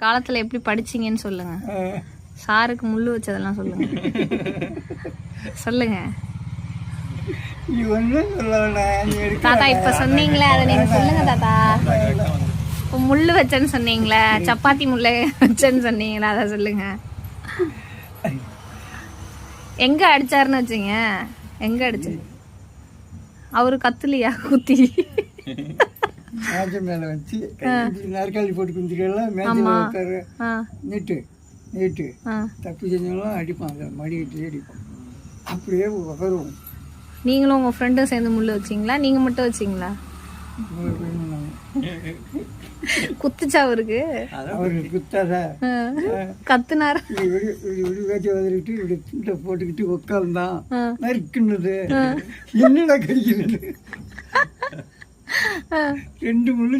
காலத்துல எப்படி படிச்சீங்கன்னு சொல்லுங்க. சாருக்கு முள்ளு வச்சதெல்லாம் சொல்லுங்க. சொல்லுங்க தாத்தா. இப்ப சொன்னீங்களே அதை நீங்க சொல்லுங்க தாத்தா. இப்போ முள்ளு வச்சேன்னு சொன்னீங்களே, சப்பாத்தி முள்ளு வச்சேன்னு சொன்னீங்களே, அதை சொல்லுங்க. எங்க அடிச்சாருன்னு வச்சீங்க? எங்க அடிச்சு? அவரு கத்துலையா குத்தி? மேல வச்சு நாற்காலி போட்டு குந்திக்கலாம், மேட்சில் உட்காரு, நீட்டு நீட்டு தப்பு செஞ்சவங்களாம் அடிப்பான், மடிக்கிட்டு அடிப்பான், அப்படியே வருவோம். நீங்களும் உங்க ஃப்ரெண்டும் சேர்ந்து முள்ளு வச்சிங்களா? நீங்க மட்டும் வச்சிங்களா? குத்துச்சா அவருக்கு? அவருக்கு குத்தாதா கத்துனார வேட்டி வதறிட்டு இப்படி துண்டை போட்டுக்கிட்டு உட்காந்தான். நறுக்குன்னது என்னடா கடிக்கிறது, 2 முள்ளு